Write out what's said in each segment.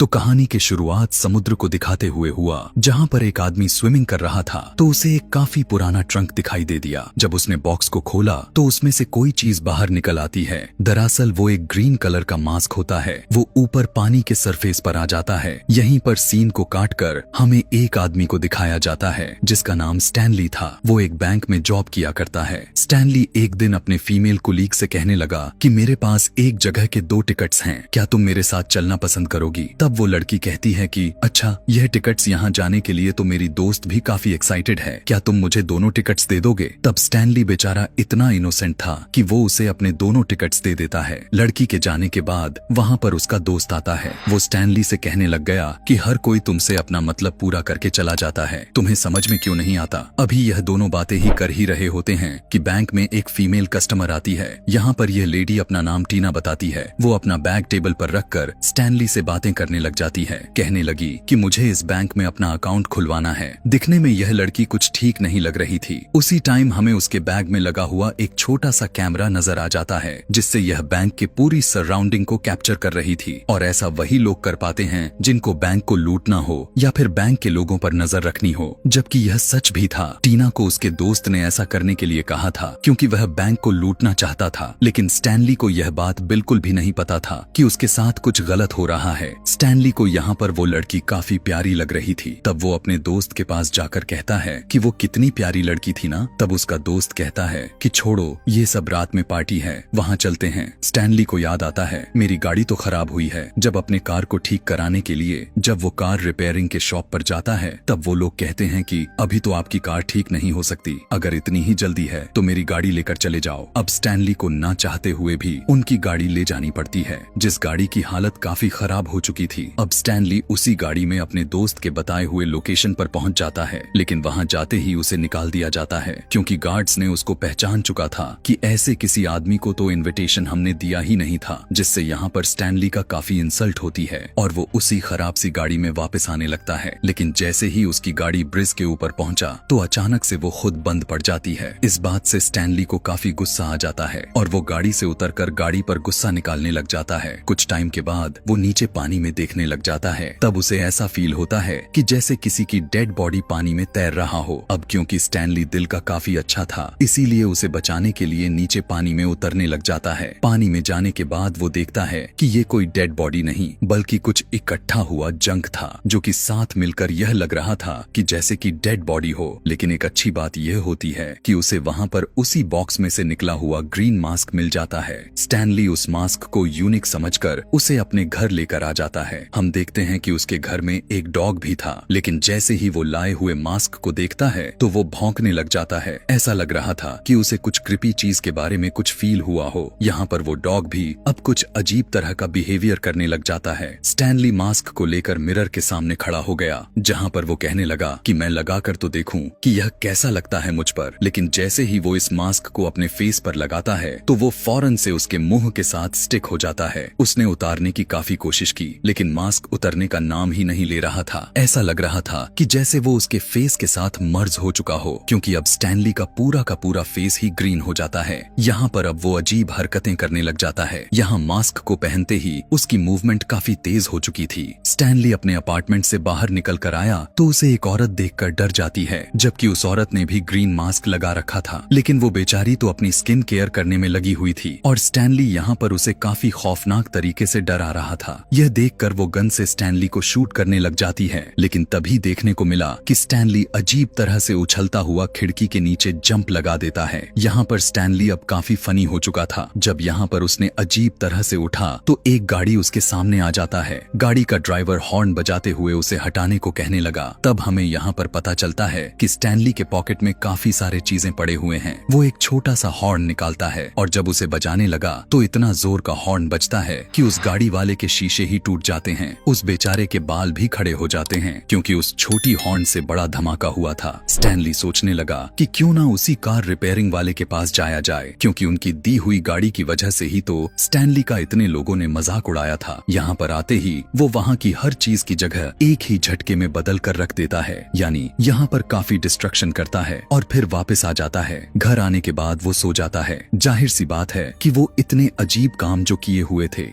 तो कहानी की शुरुआत समुद्र को दिखाते हुए हुआ, जहां पर एक आदमी स्विमिंग कर रहा था तो उसे एक काफी पुराना ट्रंक दिखाई दे दिया। जब उसने बॉक्स को खोला तो उसमें से कोई चीज बाहर निकल आती है। दरअसल वो एक ग्रीन कलर का मास्क होता है। वो ऊपर पानी के सरफेस पर आ जाता है। यहीं पर सीन को काटकर हमें एक आदमी को दिखाया जाता है जिसका नाम स्टैनली था। वो एक बैंक में जॉब किया करता है। स्टैनली एक दिन अपने फीमेल कुलीग से कहने लगा कि मेरे पास एक जगह के 2 टिकट्स हैं, क्या तुम मेरे साथ चलना पसंद करोगी? तब वो लड़की कहती है कि अच्छा, यह टिकट्स यहाँ जाने के लिए तो मेरी दोस्त भी काफी एक्साइटेड है, क्या तुम मुझे दोनों टिकट्स दे दोगे? तब स्टैनली बेचारा इतना इनोसेंट था कि वो उसे अपने दोनों टिकट्स दे देता है। लड़की के जाने के बाद वहाँ पर उसका दोस्त आता है। वो स्टैनली से कहने लग गया कि हर कोई तुमसे अपना मतलब पूरा करके चला जाता है, तुम्हें समझ में क्यों नहीं आता? अभी यह दोनों बातें ही कर ही रहे होते हैं कि बैंक में एक फीमेल कस्टमर आती है। यहाँ पर यह लेडी अपना नाम टीना बताती है। वो अपना बैग टेबल पर रखकर स्टैनली से बातें करने लग जाती है। कहने लगी कि मुझे इस बैंक में अपना अकाउंट खुलवाना है। दिखने में यह लड़की कुछ ठीक नहीं लग रही थी। उसी टाइम हमें उसके बैग में लगा हुआ एक छोटा सा कैमरा नजर आ जाता है जिससे यह बैंक की पूरी सराउंडिंग को कैप्चर कर रही थी। और ऐसा वही लोग कर पाते हैं जिनको बैंक को लूटना हो या फिर बैंक के लोगों पर नजर रखनी हो। जबकि यह सच भी था। टीना को उसके दोस्त ने ऐसा करने के लिए कहा था क्योंकि वह बैंक को लूटना चाहता था, लेकिन स्टैनली को यह बात बिल्कुल भी नहीं पता था कि उसके साथ कुछ गलत हो रहा है। स्टैनली को यहाँ पर वो लड़की काफी प्यारी लग रही थी। तब वो अपने दोस्त के पास जाकर कहता है कि वो कितनी प्यारी लड़की थी ना। तब उसका दोस्त कहता है कि छोड़ो, ये सब रात में पार्टी है, वहाँ चलते हैं। स्टैनली को याद आता है मेरी गाड़ी तो खराब हुई है। जब अपने कार को ठीक कराने के लिए जब वो कार रिपेयरिंग के शॉप पर जाता है तब वो लोग कहते हैं कि अभी तो आपकी कार ठीक नहीं हो सकती, अगर इतनी ही जल्दी है तो मेरी गाड़ी लेकर चले जाओ। अब स्टैनली को ना चाहते हुए भी उनकी गाड़ी ले जानी पड़ती है, जिस गाड़ी की हालत काफी खराब हो चुकी थी। अब स्टैनली उसी गाड़ी में अपने दोस्त के बताए हुए लोकेशन पर पहुंच जाता है, लेकिन वहां जाते ही उसे निकाल दिया जाता है क्योंकि गार्ड्स ने उसको पहचान चुका था कि ऐसे किसी आदमी को तो इनविटेशन हमने दिया ही नहीं था, जिससे यहाँ पर स्टैनली का काफी इंसल्ट होती है और वो उसी खराब सी गाड़ी में वापस आने लगता है। लेकिन जैसे ही उसकी गाड़ी ब्रिज के ऊपर पहुंचा तो अचानक से वो खुद बंद पड़ जाती है। इस बात से स्टैनली को काफी गुस्सा आ जाता है और वो गाड़ी से उतरकर गाड़ी पर गुस्सा निकालने लग जाता है। कुछ टाइम के बाद वो नीचे पानी में देखने लग जाता है। तब उसे ऐसा फील होता है कि जैसे किसी की डेड बॉडी पानी में तैर रहा हो। अब क्योंकि स्टैनली दिल का काफी अच्छा था, इसीलिए उसे बचाने के लिए नीचे पानी में उतरने लग जाता है। पानी में जाने के बाद वो देखता है कि ये कोई डेड बॉडी नहीं बल्कि कुछ इकट्ठा हुआ जंक था, जो कि साथ मिलकर यह लग रहा था कि जैसे कि डेड बॉडी हो। लेकिन एक अच्छी बात यह होती है कि उसे वहाँ पर उसी बॉक्स में से निकला हुआ ग्रीन मास्क मिल जाता है। स्टैनली उस मास्क को यूनिक समझकर उसे अपने घर लेकर आ जाता है। हम देखते हैं कि उसके घर में एक डॉग भी था, लेकिन जैसे ही वो लाए हुए मास्क को देखता है तो वो भौंकने लग जाता है। ऐसा लग रहा था कि उसे कुछ क्रिपी चीज के बारे में कुछ फील हुआ हो। यहाँ पर वो डॉग भी अब कुछ अजीब तरह का बिहेवियर करने लग जाता है। स्टैनली मास्क को लेकर मिरर के सामने खड़ा हो गया, जहाँ पर वो कहने लगा कि मैं लगा कर तो देखूं कि यह कैसा लगता है मुझ पर। लेकिन जैसे ही वो इस मास्क को अपने फेस पर लगाता है तो वो फौरन से उसके मुंह के साथ स्टिक हो जाता है। उसने उतारने की काफी कोशिश की, लेकिन मास्क उतरने का नाम ही नहीं ले रहा था। ऐसा लग रहा था कि जैसे वो उसके फेस के साथ मर्ज हो चुका हो, क्योंकि अब स्टैनली का पूरा फेस ही ग्रीन हो जाता है। यहाँ पर अब वो अजीब हरकतें करने लग जाता है। यहाँ मास्क को पहनते ही उसकी मूवमेंट काफी तेज हो चुकी थी। स्टैनली अपने अपार्टमेंट से बाहर निकल कर आया तो उसे एक औरत देखकर डर जाती है, जबकि उस औरत ने भी ग्रीन मास्क लगा रखा था। लेकिन वो बेचारी तो अपनी स्किन केयर करने में लगी हुई थी और स्टैनली यहाँ पर उसे काफी खौफनाक तरीके से डरा रहा था। यह देखकर वो गन से स्टैनली को शूट करने लग जाती है, लेकिन तभी देखने को मिला कि स्टैनली अजीब तरह से उछलता हुआ खिड़की के नीचे जंप लगा देता है। यहाँ पर स्टैनली अब काफी फनी हो चुका था। जब यहाँ पर उसने अजीब तरह से उठा तो एक गाड़ी उसके सामने आ जाता है। गाड़ी का ड्राइवर हॉर्न बजाते हुए उसे हटाने को कहने लगा। तब हमें यहाँ पर पता चलता है कि स्टैनली के पॉकेट में काफी सारे चीजें पड़े हुए हैं। वो एक छोटा सा हॉर्न निकालता है और जब उसे बजाने लगा तो इतना जोर का हॉर्न बजता है कि उस गाड़ी वाले के शीशे ही टूट जाते हैं। उस बेचारे के बाल भी खड़े हो जाते हैं क्योंकि उस छोटी हॉर्न से बड़ा धमाका हुआ था। स्टैनली सोचने लगा कि क्यों ना उसी कार रिपेयरिंग वाले के पास जाया जाए, क्योंकि उनकी दी हुई गाड़ी की वजह से ही तो स्टैनली का इतने लोगों ने मजाक उड़ाया था। यहाँ पर आते ही वो वहाँ की हर चीज की जगह एक ही झटके में बदल कर रख देता है, यानी यहाँ पर काफी डिस्ट्रक्शन करता है और फिर वापस आ जाता है। घर आने के बाद वो सो जाता है। जाहिर सी बात है कि वो इतने अजीब काम जो किए हुए थे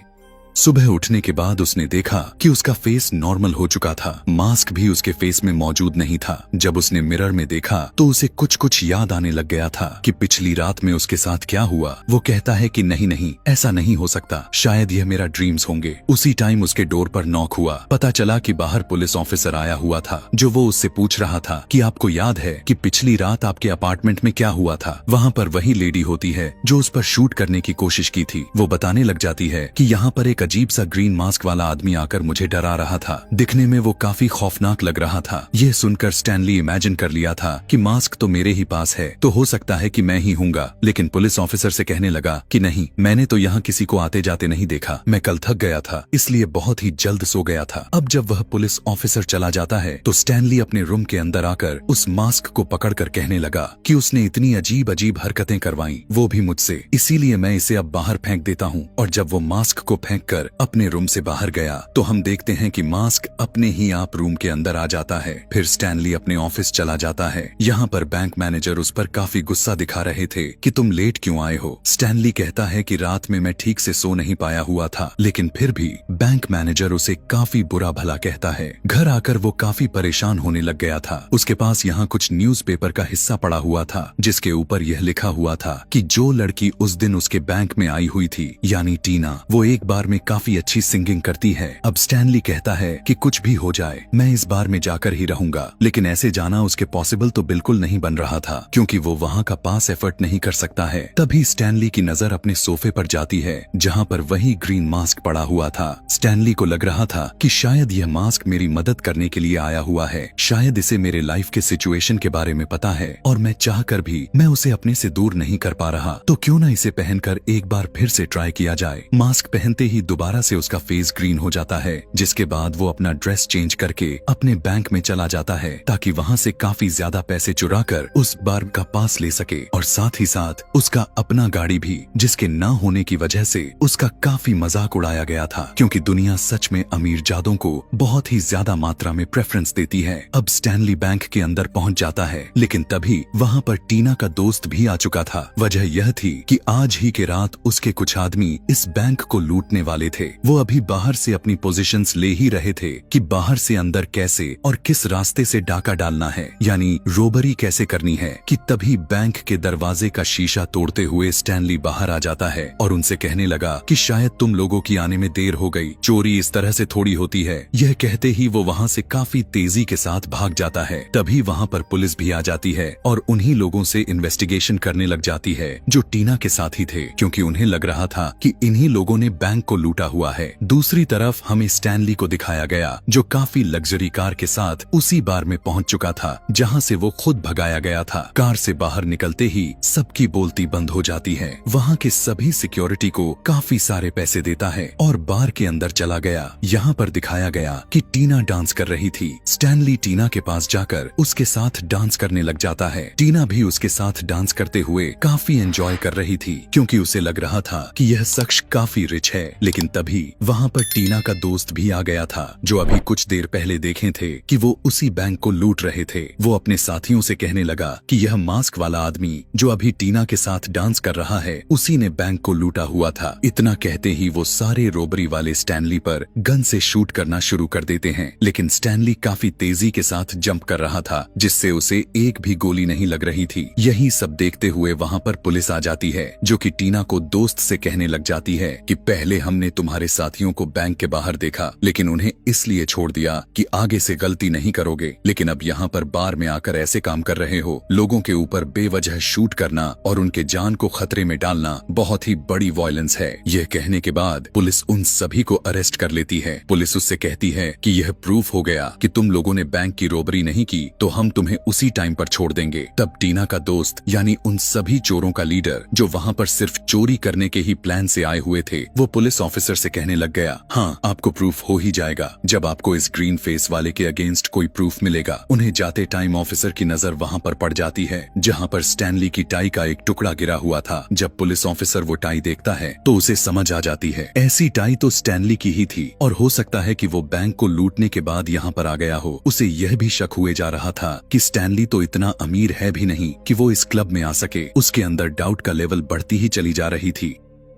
सुबह उठने के बाद उसने देखा कि उसका फेस नॉर्मल हो चुका था, मास्क भी उसके फेस में मौजूद नहीं था। जब उसने मिरर में देखा तो उसे कुछ याद आने लग गया था कि पिछली रात में उसके साथ क्या हुआ। वो कहता है कि नहीं नहीं, ऐसा नहीं हो सकता, शायद यह मेरा ड्रीम्स होंगे। उसी टाइम उसके डोर पर नॉक हुआ। पता चला कि बाहर पुलिस ऑफिसर आया हुआ था, जो वो उससे पूछ रहा था कि आपको याद है कि पिछली रात आपके अपार्टमेंट में क्या हुआ था। वहाँ पर वही लेडी होती है जो उस पर शूट करने की कोशिश की थी। वो बताने लग जाती है कि यहाँ पर एक अजीब सा ग्रीन मास्क वाला आदमी आकर मुझे डरा रहा था। दिखने में वो काफी खौफनाक लग रहा था। यह सुनकर स्टैनली इमेजिन कर लिया था कि मास्क तो मेरे ही पास है, तो हो सकता है कि मैं ही हूँगा। लेकिन पुलिस ऑफिसर से कहने लगा कि नहीं, मैंने तो यहाँ किसी को आते जाते नहीं देखा, मैं कल थक गया था, इसलिए बहुत ही जल्द सो गया था। अब जब वह पुलिस ऑफिसर चला जाता है तो स्टैनली अपने रूम के अंदर आकर उस मास्क को पकड़कर कहने लगा कि उसने इतनी अजीब अजीब हरकतें करवाई, वो भी मुझसे, इसीलिए मैं इसे अब बाहर फेंक देता हूँ। और जब वो मास्क को फेंक कर अपने रूम से बाहर गया तो हम देखते हैं कि मास्क अपने ही आप रूम के अंदर आ जाता है। फिर स्टैनली अपने ऑफिस चला जाता है। यहाँ पर बैंक मैनेजर उस पर काफी गुस्सा दिखा रहे थे कि तुम लेट क्यों आए हो। स्टैनली कहता है कि रात में मैं ठीक से सो नहीं पाया हुआ था, लेकिन फिर भी बैंक मैनेजर उसे काफी बुरा भला कहता है। घर आकर वो काफी परेशान होने लग गया था। उसके पास यहाँ कुछ न्यूज़पेपर का हिस्सा पड़ा हुआ था, जिसके ऊपर यह लिखा हुआ था कि जो लड़की उस दिन उसके बैंक में आई हुई थी, यानी टीना, वो एक बार में काफी अच्छी सिंगिंग करती है। अब स्टैनली कहता है कि कुछ भी हो जाए, मैं इस बार में जाकर ही रहूंगा। लेकिन ऐसे जाना उसके पॉसिबल तो बिल्कुल नहीं बन रहा था, क्योंकि वो वहाँ का पास एफर्ट नहीं कर सकता है। तभी स्टैनली की नजर अपने सोफे पर जाती है, जहाँ पर वही ग्रीन मास्क पड़ा हुआ था। स्टैनली को लग रहा था कि शायद यह मास्क मेरी मदद करने के लिए आया हुआ है, शायद इसे मेरे लाइफ के सिचुएशन के बारे में पता है और मैं चाहकर भी मैं उसे अपने से दूर नहीं कर पा रहा, तो क्यों ना इसे पहनकर एक बार फिर से ट्राई किया जाए। मास्क पहनते ही दोबारा से उसका फेस ग्रीन हो जाता है, जिसके बाद वो अपना ड्रेस चेंज करके अपने बैंक में चला जाता है, ताकि वहाँ से काफी ज्यादा पैसे चुराकर उस बार का पास ले सके। और साथ ही साथ उसका अपना गाड़ी भी, जिसके ना होने की वजह से उसका काफी मजाक उड़ाया गया था, क्योंकि दुनिया सच में अमीर जादों को बहुत ही ज्यादा मात्रा में प्रेफरेंस देती है। अब स्टैनली बैंक के अंदर पहुंच जाता है, लेकिन तभी वहाँ पर टीना का दोस्त भी आ चुका था। वजह यह थी कि आज ही के रात उसके कुछ आदमी इस बैंक को लूटने वाले थे। वो अभी बाहर से अपनी पोजीशंस ले ही रहे थे कि बाहर से अंदर कैसे और किस रास्ते से डाका डालना है, यानी रोबरी कैसे करनी है, कि तभी बैंक के दरवाजे का शीशा तोड़ते हुए स्टैनली बाहर आ जाता है और उनसे कहने लगा कि शायद तुम लोगों की आने में देर हो गई, चोरी इस तरह से थोड़ी होती है। यह कहते ही वो वहाँ से काफी तेजी के साथ भाग जाता है। तभी वहाँ पर पुलिस भी आ जाती है और उन्हीं लोगों से इन्वेस्टिगेशन करने लग जाती है जो टीना के साथ ही थे, क्योंकि उन्हें लग रहा था कि इन्हीं लोगों ने बैंक को लूटा हुआ है। दूसरी तरफ हमें स्टैनली को दिखाया गया, जो काफी लग्जरी कार के साथ उसी बार में पहुंच चुका था जहां से वो खुद भगाया गया था। कार से बाहर निकलते ही सबकी बोलती बंद हो जाती है। वहां के सभी सिक्योरिटी को काफी सारे पैसे देता है और बार के अंदर चला गया। यहाँ पर दिखाया गया कि टीना डांस कर रही थी। स्टैनली टीना के पास जाकर उसके साथ डांस करने लग जाता है। टीना भी उसके साथ डांस करते हुए काफी एंजॉय कर रही थी, क्योंकि उसे लग रहा था कि यह शख्स काफी रिच है। लेकिन तभी वहाँ पर टीना का दोस्त भी आ गया था, जो अभी कुछ देर पहले देखे थे कि वो उसी बैंक को लूट रहे थे। वो अपने साथियों से कहने लगा कि यह मास्क वाला आदमी जो अभी टीना के साथ डांस कर रहा है, उसी ने बैंक को लूटा हुआ था। इतना कहते ही वो सारे रोबरी वाले स्टैनली पर गन से शूट करना शुरू कर देते हैं, लेकिन स्टैनली काफी तेजी के साथ जंप कर रहा था, जिससे उसे एक भी गोली नहीं लग रही थी। यही सब देखते हुए वहाँ पर पुलिस आ जाती है, जो कि टीना को दोस्त से कहने लग जाती है कि पहले हमने तुम्हारे साथियों को बैंक के बाहर देखा, लेकिन उन्हें इसलिए छोड़ दिया कि आगे से गलती नहीं करोगे, लेकिन अब यहाँ पर बार में आकर ऐसे काम कर रहे हो। लोगों के ऊपर बेवजह शूट करना और उनके जान को खतरे में डालना बहुत ही बड़ी वायलेंस है। यह कहने के बाद पुलिस उन सभी को अरेस्ट कर लेती है। पुलिस उससे कहती है कि यह प्रूफ हो गया कि तुम लोगों ने बैंक की रोबरी नहीं की, तो हम तुम्हें उसी टाइम पर छोड़ देंगे। तब टीना का दोस्त, यानी उन सभी चोरों का लीडर जो वहाँ पर सिर्फ चोरी करने के ही प्लान से आए हुए थे, वो पुलिस ऑफिसर से कहने लग गया, हाँ आपको प्रूफ हो ही जाएगा जब आपको इस ग्रीन फेस वाले के अगेंस्ट कोई प्रूफ मिलेगा। उन्हें जाते टाइम ऑफिसर की नजर वहाँ पर पड़ जाती है, जहाँ पर स्टैनली की टाई का एक टुकड़ा गिरा हुआ था। जब पुलिस ऑफिसर वो टाई देखता है तो उसे समझ आ जाती है ऐसी टाई तो स्टैनली की ही थी, और हो सकता है कि वो बैंक को लूटने के बाद यहाँ पर आ गया हो। उसे यह भी शक हुए जा रहा था कि स्टैनली तो इतना अमीर है भी नहीं कि वो इस क्लब में आ सके। उसके अंदर डाउट का लेवल बढ़ती ही चली जा रही थी।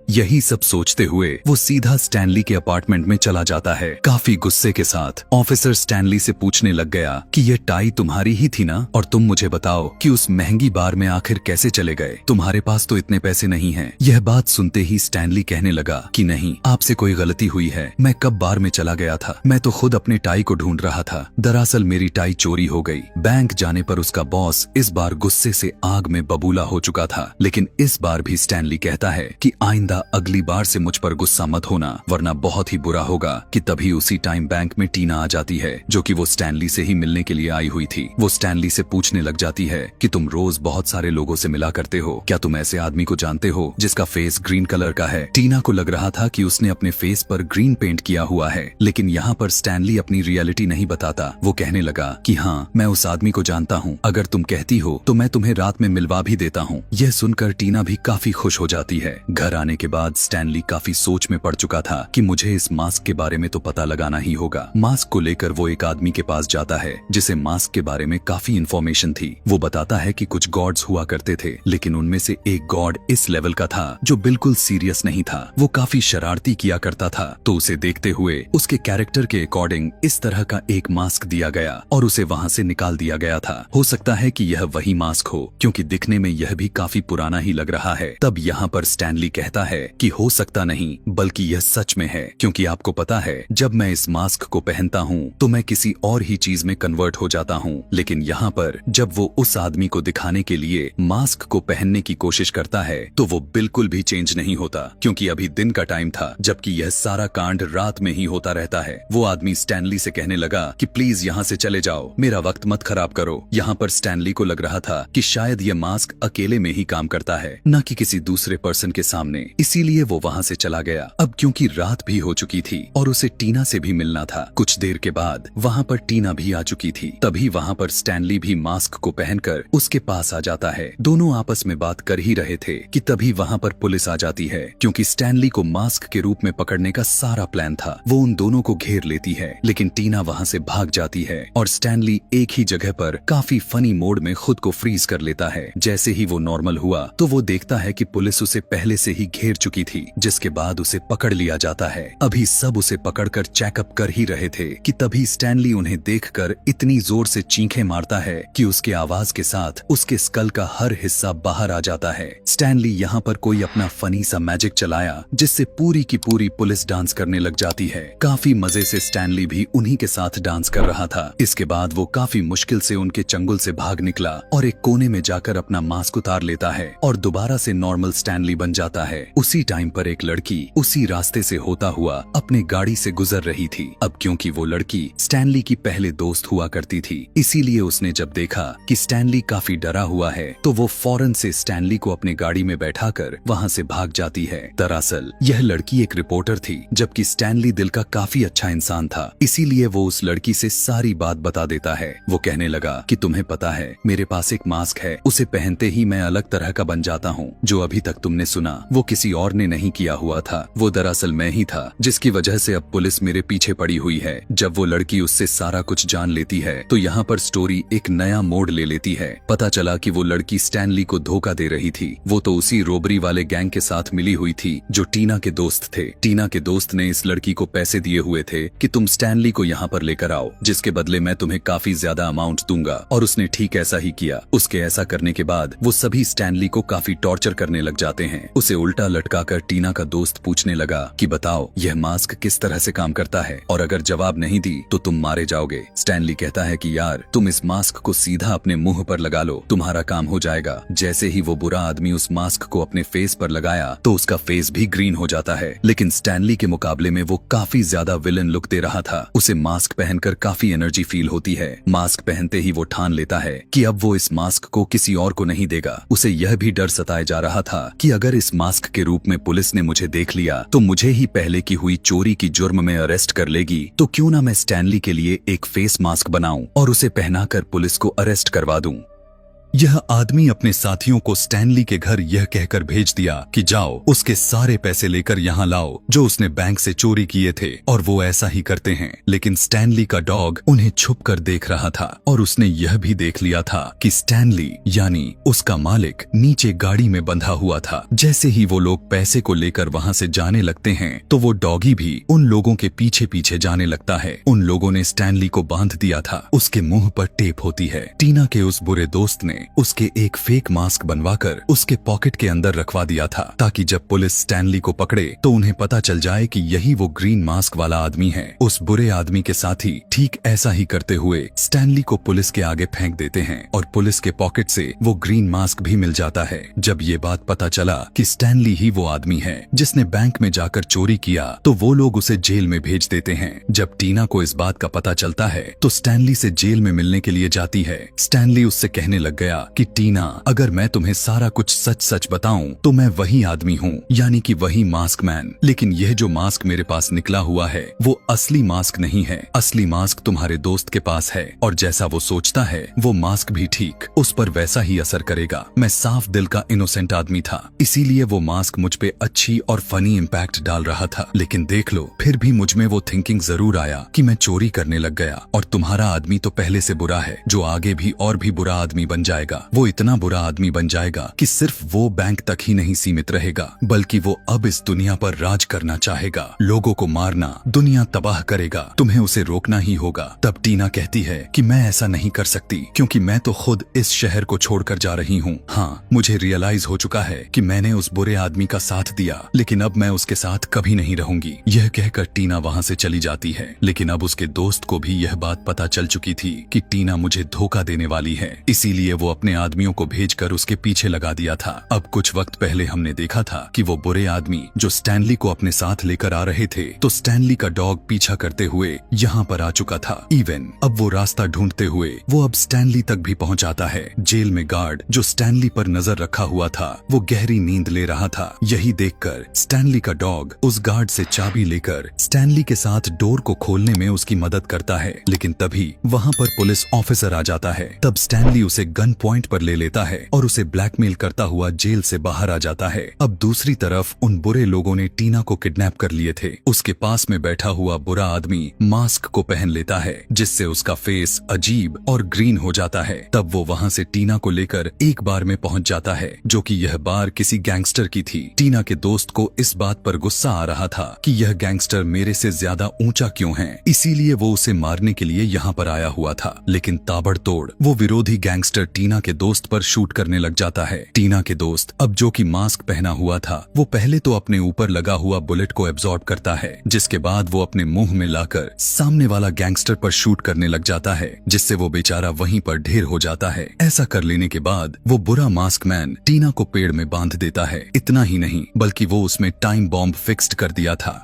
यही सब सोचते हुए वो सीधा स्टैनली के अपार्टमेंट में चला जाता है। काफी गुस्से के साथ ऑफिसर स्टैनली से पूछने लग गया कि ये टाई तुम्हारी ही थी ना, और तुम मुझे बताओ कि उस महंगी बार में आखिर कैसे चले गए, तुम्हारे पास तो इतने पैसे नहीं हैं। यह बात सुनते ही स्टैनली कहने लगा कि नहीं, आपसे कोई गलती हुई है, मैं कब बार में चला गया था, मैं तो खुद अपने टाई को ढूंढ रहा था। दरअसल मेरी टाई चोरी हो गई। बैंक जाने पर उसका बॉस इस बार गुस्से से आग में बबूला हो चुका था, लेकिन इस बार भी स्टैनली कहता है कि आइंदा अगली बार से मुझ पर गुस्सा मत होना, वरना बहुत ही बुरा होगा। कि तभी उसी टाइम बैंक में टीना आ जाती है, जो कि वो स्टैनली से ही मिलने के लिए आई हुई थी। वो स्टैनली से पूछने लग जाती है कि तुम रोज बहुत सारे लोगों से मिला करते हो, क्या तुम ऐसे आदमी को जानते हो जिसका फेस ग्रीन कलर का है। टीना को लग रहा था कि उसने अपने फेस पर ग्रीन पेंट किया हुआ है, लेकिन यहाँ पर स्टैनली अपनी रियलिटी नहीं बताता। वो कहने लगा कि हाँ, मैं उस आदमी को जानता हूँ, अगर तुम कहती हो तो मैं तुम्हें रात में मिलवा भी देता हूँ। यह सुनकर टीना भी काफी खुश हो जाती है। घर आने के बाद स्टैनली काफी सोच में पड़ चुका था कि मुझे इस मास्क के बारे में तो पता लगाना ही होगा। मास्क को लेकर वो एक आदमी के पास जाता है जिसे मास्क के बारे में काफी इन्फॉर्मेशन थी। वो बताता है कि कुछ गॉड्स हुआ करते थे, लेकिन उनमें से एक गॉड इस लेवल का था जो बिल्कुल सीरियस नहीं था, वो काफी शरारती किया करता था। तो उसे देखते हुए उसके कैरेक्टर के अकॉर्डिंग इस तरह का एक मास्क दिया गया और उसे वहाँ से निकाल दिया गया था। हो सकता है कि यह वही मास्क हो, क्योंकि दिखने में यह भी काफी पुराना ही लग रहा है। तब यहाँ पर स्टैनली कहता है कि हो सकता नहीं, बल्कि यह सच में है, क्योंकि आपको पता है जब मैं इस मास्क को पहनता हूँ तो मैं किसी और ही चीज में कन्वर्ट हो जाता हूँ। लेकिन यहाँ पर जब वो उस आदमी को दिखाने के लिए मास्क को पहनने की कोशिश करता है तो वो बिल्कुल भी चेंज नहीं होता, क्योंकि अभी दिन का टाइम था, जबकि यह सारा कांड रात में ही होता रहता है। वो आदमी स्टैनली से कहने लगा कि प्लीज यहाँ से चले जाओ, मेरा वक्त मत खराब करो। यहाँ पर स्टैनली को लग रहा था कि शायद यह मास्क अकेले में ही काम करता है, न कि किसी दूसरे पर्सन के सामने, इसीलिए वो वहाँ से चला गया। अब क्योंकि रात भी हो चुकी थी और उसे टीना से भी मिलना था। कुछ देर के बाद वहाँ पर टीना भी आ चुकी थी। तभी वहाँ पर स्टैनली भी मास्क को पहनकर उसके पास आ जाता है। दोनों आपस में बात कर ही रहे थे कि तभी वहाँ पर पुलिस आ जाती है, क्योंकि स्टैनली को मास्क के रूप में पकड़ने का सारा प्लान था। वो उन दोनों को घेर लेती है, लेकिन टीना वहाँ से भाग जाती है और स्टैनली एक ही जगह पर काफी फनी मोड में खुद को फ्रीज कर लेता है। जैसे ही वो नॉर्मल हुआ तो वो देखता है कि पुलिस उसे पहले से ही घेर चुकी थी, जिसके बाद उसे पकड़ लिया जाता है। अभी सब उसे पकड़कर चेकअप कर ही रहे थे कि तभी स्टैनली उन्हें देखकर इतनी जोर से चीखें मारता है कि उसके आवाज के साथ उसके स्कल का हर हिस्सा बाहर आ जाता है। स्टैनली यहाँ पर कोई अपना फनी सा मैजिक चलाया, जिससे पूरी की पूरी पुलिस डांस करने लग जाती है। काफी मजे से स्टैनली भी उन्हीं के साथ डांस कर रहा था। इसके बाद वो काफी मुश्किल से उनके चंगुल से भाग निकला और एक कोने में जाकर अपना मास्क उतार लेता है और दोबारा से नॉर्मल स्टैनली बन जाता है। उसी टाइम पर एक लड़की उसी रास्ते से होता हुआ अपने गाड़ी से गुजर रही थी। अब क्योंकि वो लड़की स्टैनली की पहले दोस्त हुआ करती थी, इसीलिए उसने जब देखा कि स्टैनली काफी डरा हुआ है तो वो फौरन से स्टैनली को अपने गाड़ी में बैठाकर वहाँ से भाग जाती है। दरअसल यह लड़की एक रिपोर्टर थी, जबकि स्टैनली दिल का काफी अच्छा इंसान था, इसीलिए वो उस लड़की से सारी बात बता देता है। वो कहने लगा कि तुम्हें पता है मेरे पास एक मास्क है, उसे पहनते ही मैं अलग तरह का बन जाता हूँ। जो अभी तक तुमने सुना वो किसी और ने नहीं किया हुआ था, वो दरअसल मैं ही था, जिसकी वजह से अब पुलिस मेरे पीछे पड़ी हुई है। जब वो लड़की उससे सारा कुछ जान लेती है तो यहाँ पर स्टोरी एक नया मोड़ ले लेती है। पता चला कि वो लड़की स्टैनली को धोखा दे रही थी। वो तो उसी रोबरी वाले गैंग के साथ मिली हुई थी जो टीना के दोस्त थे। टीना के दोस्त ने इस लड़की को पैसे दिए हुए थे कि तुम स्टैनली को यहाँ पर लेकर आओ, जिसके बदले मैं तुम्हें काफी ज्यादा अमाउंट दूंगा, और उसने ठीक ऐसा ही किया। उसके ऐसा करने के बाद वो सभी स्टैनली को काफी टॉर्चर करने लग जाते हैं। उसे उल्टा लटकाकर टीना का दोस्त पूछने लगा कि बताओ यह मास्क किस तरह से काम करता है, और अगर जवाब नहीं दी तो तुम मारे जाओगे। स्टैनली कहता है कि यार तुम इस मास्क को सीधा अपने मुंह पर लगा लो, तुम्हारा काम हो जाएगा। जैसे ही वो बुरा आदमी उस मास्क को अपने फेस पर लगाया तो उसका फेस भी ग्रीन हो जाता है, लेकिन स्टैनली के मुकाबले में वो काफी ज्यादा विलन लुक दे रहा था। उसे मास्क पहनकर काफी एनर्जी फील होती है। मास्क पहनते ही वो ठान लेता है कि अब वो इस मास्क को किसी और को नहीं देगा। उसे यह भी डर सताए जा रहा था कि अगर इस मास्क के रूप में पुलिस ने मुझे देख लिया तो मुझे ही पहले की हुई चोरी की जुर्म में अरेस्ट कर लेगी, तो क्यों ना मैं स्टैनली के लिए एक फेस मास्क बनाऊं और उसे पहनाकर पुलिस को अरेस्ट करवा दूं। यह आदमी अपने साथियों को स्टैनली के घर यह कहकर भेज दिया कि जाओ उसके सारे पैसे लेकर यहाँ लाओ जो उसने बैंक से चोरी किए थे, और वो ऐसा ही करते हैं। लेकिन स्टैनली का डॉग उन्हें छुप कर देख रहा था और उसने यह भी देख लिया था कि स्टैनली यानी उसका मालिक नीचे गाड़ी में बंधा हुआ था। जैसे ही वो लोग पैसे को लेकर वहाँ से जाने लगते हैं तो वो डॉगी भी उन लोगों के पीछे पीछे जाने लगता है। उन लोगों ने स्टैनली को बांध दिया था, उसके मुंह पर टेप होती है। टीना के उस बुरे दोस्त ने उसके एक फेक मास्क बनवाकर उसके पॉकेट के अंदर रखवा दिया था ताकि जब पुलिस स्टैनली को पकड़े तो उन्हें पता चल जाए कि यही वो ग्रीन मास्क वाला आदमी है। उस बुरे आदमी के साथ ही ठीक ऐसा ही करते हुए स्टैनली को पुलिस के आगे फेंक देते हैं और पुलिस के पॉकेट से वो ग्रीन मास्क भी मिल जाता है। जब ये बात पता चला कि स्टैनली ही वो आदमी है जिसने बैंक में जाकर चोरी किया तो वो लोग उसे जेल में भेज देते हैं। जब टीना को इस बात का पता चलता है तो स्टैनली से जेल में मिलने के लिए जाती है। स्टैनली उससे कहने लग गया कि टीना, अगर मैं तुम्हें सारा कुछ सच सच बताऊं तो मैं वही आदमी हूँ, यानी कि वही मास्क मैन। लेकिन यह जो मास्क मेरे पास निकला हुआ है वो असली मास्क नहीं है। असली मास्क तुम्हारे दोस्त के पास है और जैसा वो सोचता है वो मास्क भी ठीक उस पर वैसा ही असर करेगा। मैं साफ दिल का इनोसेंट आदमी था, इसीलिए वो मास्क मुझ पे अच्छी और फनी इम्पैक्ट डाल रहा था। लेकिन देख लो, फिर भी मुझ में वो थिंकिंग जरूर आया कि मैं चोरी करने लग गया। और तुम्हारा आदमी तो पहले से बुरा है, जो आगे भी और भी बुरा आदमी बन जाएगा। वो इतना बुरा आदमी बन जाएगा कि सिर्फ वो बैंक तक ही नहीं सीमित रहेगा, बल्कि वो अब इस दुनिया पर राज करना चाहेगा, लोगों को मारना, दुनिया तबाह करेगा। तुम्हें उसे रोकना ही होगा। तब टीना कहती है कि मैं ऐसा नहीं कर सकती क्योंकि मैं तो खुद इस शहर को छोड़कर जा रही हूँ। हाँ, मुझे रियलाइज हो चुका है कि मैंने उस बुरे आदमी का साथ दिया, लेकिन अब मैं उसके साथ कभी नहीं रहूंगी। यह कहकर टीना वहाँ से चली जाती है। लेकिन अब उसके दोस्त को भी यह बात पता चल चुकी थी कि टीना मुझे धोखा देने वाली है, इसीलिए वो अपने आदमियों को भेजकर उसके पीछे लगा दिया था। अब कुछ वक्त पहले हमने देखा था कि वो बुरे आदमी जो स्टैनली को अपने साथ लेकर आ रहे थे, तो स्टैनली का डॉग पीछा करते हुए यहाँ पर आ चुका था। इवन अब वो रास्ता ढूंढते हुए वो अब स्टैनली तक भी पहुँच जाता है। जेल में गार्ड जो स्टैनली पर नजर रखा हुआ था वो गहरी नींद ले रहा था। यही देखकर स्टैनली का डॉग उस गार्ड से चाबी लेकर स्टैनली के साथ डोर को खोलने में उसकी मदद करता है। लेकिन तभी वहाँ पर पुलिस ऑफिसर आ जाता है। तब स्टैनली उसे गन पॉइंट पर ले लेता है और उसे ब्लैकमेल करता हुआ जेल से बाहर आ जाता है। अब दूसरी तरफ उन बुरे लोगों ने टीना को किडनैप कर लिए थे। उसके पास में बैठा हुआ बुरा आदमी मास्क को पहन लेता है जिससे उसका फेस अजीब और ग्रीन हो जाता है। तब वो वहाँ से टीना को लेकर एक बार में पहुँच जाता है, जो कि यह बार किसी गैंगस्टर की थी। टीना के दोस्त को इस बात पर गुस्सा आ रहा था कि यह गैंगस्टर मेरे से ज्यादा ऊंचा क्यों है, इसीलिए वो उसे मारने के लिए यहाँ पर आया हुआ था। लेकिन ताबड़तोड़ वो विरोधी गैंगस्टर टीना के दोस्त पर शूट करने लग जाता है। टीना के दोस्त अब जो कि मास्क पहना हुआ था वो पहले तो अपने ऊपर लगा हुआ बुलेट को एब्जॉर्ब करता है, जिसके बाद वो अपने मुंह में लाकर सामने वाला गैंगस्टर पर शूट करने लग जाता है, जिससे वो बेचारा वहीं पर ढेर हो जाता है। ऐसा कर लेने के बाद वो बुरा मास्क मैन टीना को पेड़ में बांध देता है। इतना ही नहीं बल्कि वो उसमें टाइम बॉम्ब फिक्स्ड कर दिया था।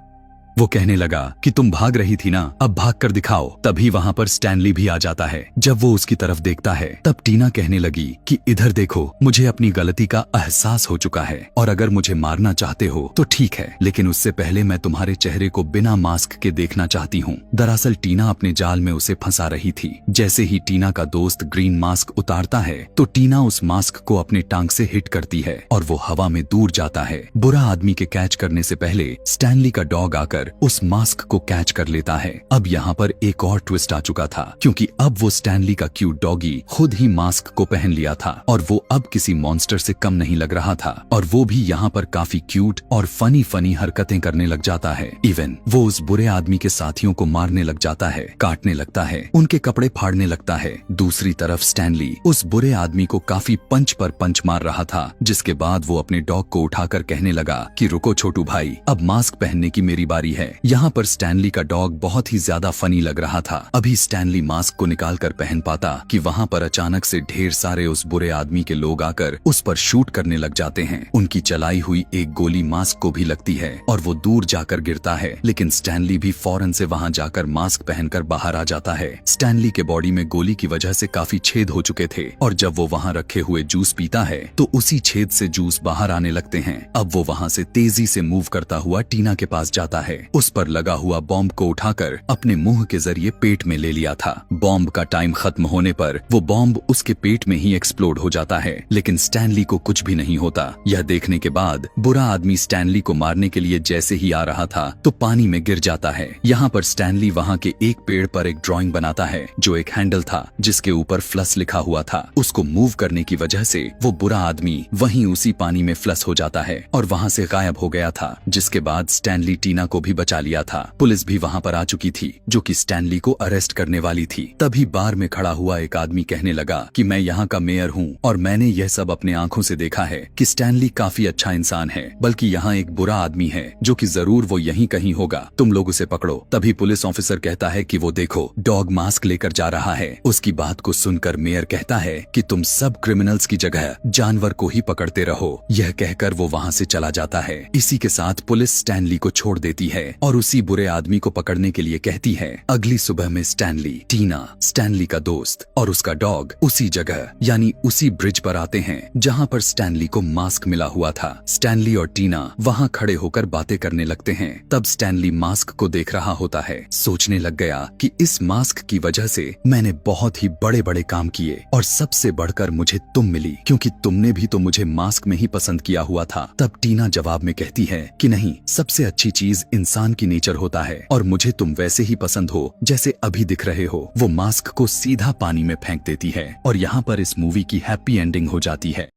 वो कहने लगा कि तुम भाग रही थी ना, अब भाग कर दिखाओ। तभी वहाँ पर स्टैनली भी आ जाता है। जब वो उसकी तरफ देखता है तब टीना कहने लगी कि इधर देखो, मुझे अपनी गलती का एहसास हो चुका है और अगर मुझे मारना चाहते हो तो ठीक है, लेकिन उससे पहले मैं तुम्हारे चेहरे को बिना मास्क के देखना चाहती हूँ। दरअसल टीना अपने जाल में उसे फंसा रही थी। जैसे ही टीना का दोस्त ग्रीन मास्क उतारता है तो टीना उस मास्क को अपने टांग से हिट करती है और वो हवा में दूर जाता है। बुरा आदमी के कैच करने से पहले स्टैनली का डॉग आकर उस मास्क को कैच कर लेता है। अब यहाँ पर एक और ट्विस्ट आ चुका था, क्योंकि अब वो स्टैनली का क्यूट डॉगी खुद ही मास्क को पहन लिया था और वो अब किसी मॉन्स्टर से कम नहीं लग रहा था और वो भी यहाँ पर काफी क्यूट और फनी हरकतें करने लग जाता है। इवन वो उस बुरे आदमी के साथियों को मारने लग जाता है, काटने लगता है, उनके कपड़े फाड़ने लगता है। दूसरी तरफ स्टैनली उस बुरे आदमी को काफी पंच पर पंच मार रहा था, जिसके बाद वो अपने डॉग को उठाकर कहने लगा कि रुको छोटू भाई, अब मास्क पहनने की मेरी बारी है। यहाँ पर स्टैनली का डॉग बहुत ही ज्यादा फनी लग रहा था। अभी स्टैनली मास्क को निकालकर पहन पाता कि वहाँ पर अचानक से ढेर सारे उस बुरे आदमी के लोग आकर उस पर शूट करने लग जाते हैं। उनकी चलाई हुई एक गोली मास्क को भी लगती है और वो दूर जाकर गिरता है, लेकिन स्टैनली भी फौरन से वहाँ जाकर मास्क पहनकर बाहर आ जाता है। स्टैनली के बॉडी में गोली की वजह से काफी छेद हो चुके थे और जब वो वहाँ रखे हुए जूस पीता है तो उसी छेद से जूस बाहर आने लगते हैं। अब वो वहाँ से तेजी से मूव करता हुआ टीना के पास जाता है उस पर लगा हुआ बॉम्ब को उठाकर अपने मुंह के जरिए पेट में ले लिया था। बॉम्ब का टाइम खत्म होने पर वो बॉम्ब उसके पेट में ही एक्सप्लोड हो जाता है, लेकिन स्टैनली को कुछ भी नहीं होता। यह देखने के बाद बुरा आदमी स्टैनली को मारने के लिए जैसे ही आ रहा था तो पानी में गिर जाता है। यहाँ पर स्टैनली वहाँ के एक पेड़ पर एक ड्राइंग बनाता है जो एक हैंडल था जिसके ऊपर फ्लस लिखा हुआ था। उसको मूव करने की वजह से वो बुरा आदमी वहीं उसी पानी में फ्लस हो जाता है और वहाँ से गायब हो गया था, जिसके बाद स्टैनली टीना को भी बचा लिया था। पुलिस भी वहाँ पर आ चुकी थी जो कि स्टैनली को अरेस्ट करने वाली थी। तभी बार में खड़ा हुआ एक आदमी कहने लगा कि मैं यहाँ का मेयर हूँ और मैंने यह सब अपने आंखों से देखा है कि स्टैनली काफी अच्छा इंसान है, बल्कि यहाँ एक बुरा आदमी है जो कि जरूर वो यहीं कहीं होगा, तुम लोग उसे पकड़ो। तभी पुलिस ऑफिसर कहता है कि वो देखो डॉग मास्क लेकर जा रहा है। उसकी बात को सुनकर मेयर कहता है कि तुम सब क्रिमिनल्स की जगह जानवर को ही पकड़ते रहो। यह कहकर वो वहाँ से चला जाता है। इसी के साथ पुलिस स्टैनली को छोड़ देती है और उसी बुरे आदमी को पकड़ने के लिए कहती है। अगली सुबह में स्टैनली, टीना, स्टैनली का दोस्त और उसका डॉग उसी जगह यानी उसी ब्रिज पर आते हैं जहाँ पर स्टैनली को मास्क मिला हुआ था। स्टैनली और टीना वहाँ खड़े होकर बातें करने लगते हैं। तब स्टैनली मास्क को देख रहा होता है। सोचने लग गया कि इस मास्क की वजह से मैंने बहुत ही बड़े बड़े काम किए और सबसे बढ़कर मुझे तुम मिली, क्योंकि तुमने भी तो मुझे मास्क में ही पसंद किया हुआ था। तब टीना जवाब में कहती है कि नहीं, सबसे अच्छी चीज इंसान की नेचर होता है और मुझे तुम वैसे ही पसंद हो जैसे अभी दिख रहे हो। वो मास्क को सीधा पानी में फेंक देती है और यहाँ पर इस मूवी की हैप्पी एंडिंग हो जाती है।